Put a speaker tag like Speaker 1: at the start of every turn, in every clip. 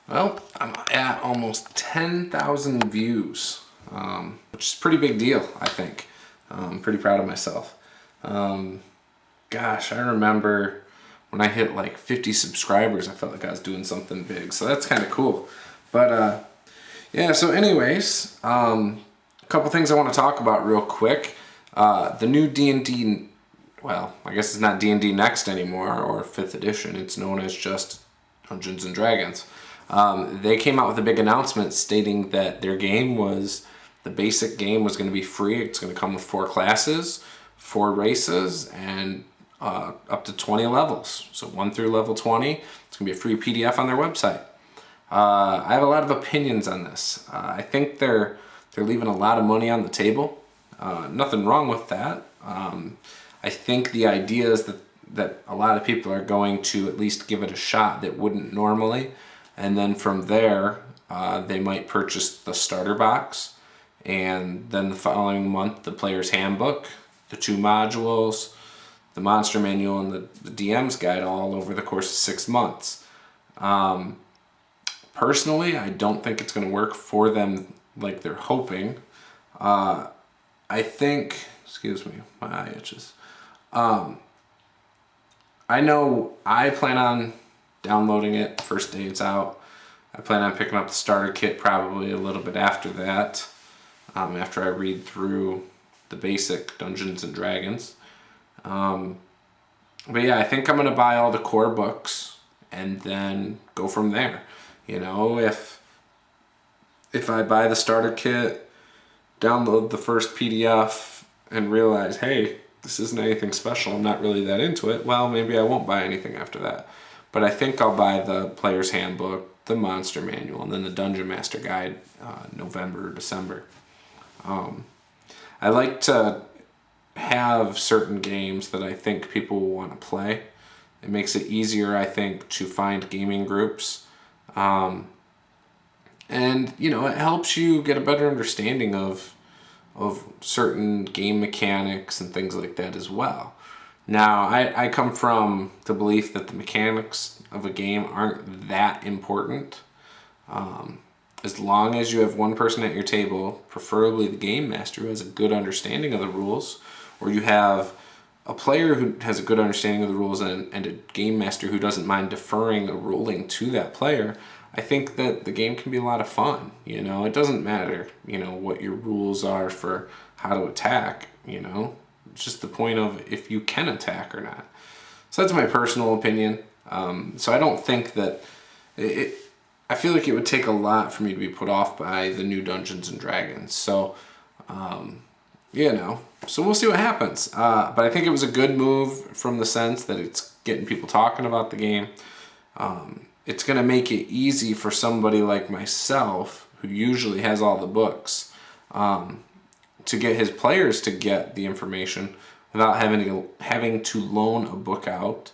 Speaker 1: Well, I'm at almost 10,000 views, which is a pretty big deal, I think. I'm pretty proud of myself. Um, Gosh, I remember when I hit like 50 subscribers, I felt like I was doing something big. So that's kind of cool. But yeah, so anyways, a couple things I want to talk about real quick. The new D&D, well, I guess it's not D&D Next anymore or 5th edition. It's known as just Dungeons and Dragons. They came out with a big announcement stating that their game was, the basic game was going to be free. It's going to come with 4 classes, 4 races, and up to 20 levels. So 1 through level 20. It's going to be a free PDF on their website. I have a lot of opinions on this. I think they're leaving a lot of money on the table. Nothing wrong with that. I think the idea is that a lot of people are going to at least give it a shot that wouldn't normally, and then from there they might purchase the starter box, and then the following month the player's handbook, the 2 modules, the monster manual, and the DM's guide all over the course of 6 months. Personally, I don't think it's going to work for them like they're hoping. I think, excuse me, my eye itches. I know I plan on downloading it first day it's out. I plan on picking up the starter kit probably a little bit after that, after I read through the basic Dungeons and Dragons. But yeah, I think I'm going to buy all the core books and then go from there. You know, if I buy the starter kit, download the first PDF, and realize, hey, this isn't anything special, I'm not really that into it, well, maybe I won't buy anything after that. But I think I'll buy the player's handbook, the monster manual, and then the Dungeon Master Guide November or December. I like to have certain games that I think people will want to play. It makes it easier, I think, to find gaming groups. And, you know, it helps you get a better understanding of certain game mechanics and things like that as well. Now, I come from the belief that the mechanics of a game aren't that important. As long as you have one person at your table, preferably the game master who has a good understanding of the rules, or you have a player who has a good understanding of the rules and a game master who doesn't mind deferring a ruling to that player, I think that the game can be a lot of fun. You know, it doesn't matter, you know, what your rules are for how to attack, you know. It's just the point of if you can attack or not. So that's my personal opinion. So I don't think that I feel like it would take a lot for me to be put off by the new Dungeons and Dragons. So, you know, so we'll see what happens. But I think it was a good move from the sense that it's getting people talking about the game. It's going to make it easy for somebody like myself, who usually has all the books, to get his players to get the information without having to loan a book out.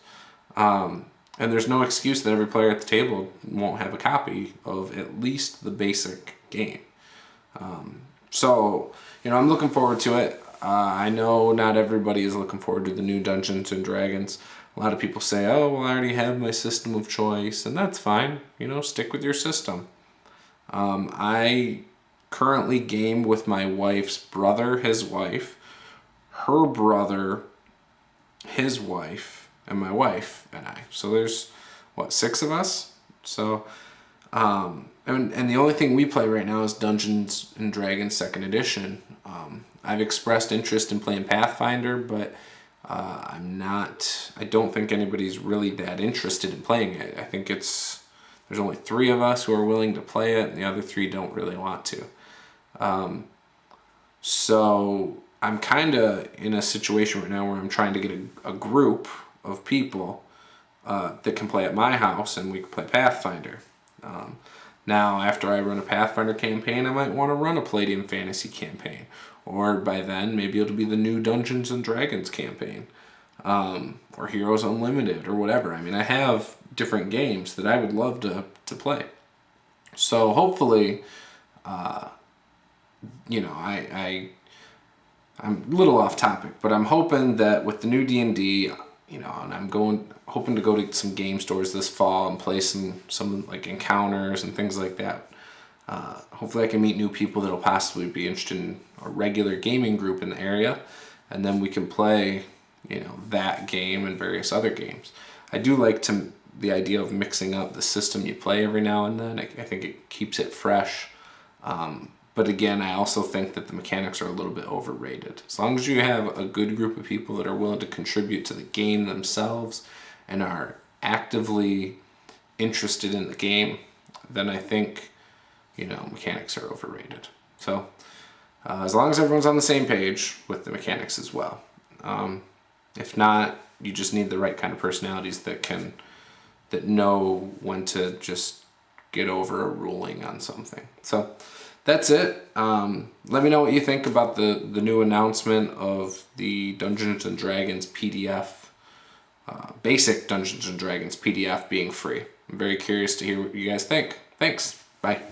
Speaker 1: And there's no excuse that every player at the table won't have a copy of at least the basic game. So, you know, I'm looking forward to it. I know not everybody is looking forward to the new Dungeons and Dragons. A lot of people say, oh, well, I already have my system of choice, and that's fine. You know, stick with your system. I currently game with my wife's brother, his wife, her brother, his wife, and my wife and I. So there's, 6 of us? So, and the only thing we play right now is Dungeons and Dragons 2nd Edition. I've expressed interest in playing Pathfinder, but I don't think anybody's really that interested in playing it. I think there's only 3 of us who are willing to play it, and the other 3 don't really want to. So I'm kind of in a situation right now where I'm trying to get a group of people that can play at my house, and we can play Pathfinder. Now, after I run a Pathfinder campaign, I might want to run a Palladium Fantasy campaign. Or by then, maybe it'll be the new Dungeons and Dragons campaign. Or Heroes Unlimited, or whatever. I mean, I have different games that I would love to play. So hopefully, you know, I'm a little off topic, but I'm hoping that with the new D&D, and I'm hoping to go to some game stores this fall and play some like encounters and things like that. Hopefully I can meet new people that'll possibly be interested in a regular gaming group in the area, and then we can play, that game and various other games. I do like the idea of mixing up the system you play every now and then. I think it keeps it fresh. But again, I also think that the mechanics are a little bit overrated. As long as you have a good group of people that are willing to contribute to the game themselves and are actively interested in the game, then I think, mechanics are overrated. So as long as everyone's on the same page with the mechanics as well. If not, you just need the right kind of personalities that know when to just get over a ruling on something. So that's it. Let me know what you think about the new announcement of the Dungeons & Dragons PDF, basic Dungeons & Dragons PDF being free. I'm very curious to hear what you guys think. Thanks. Bye.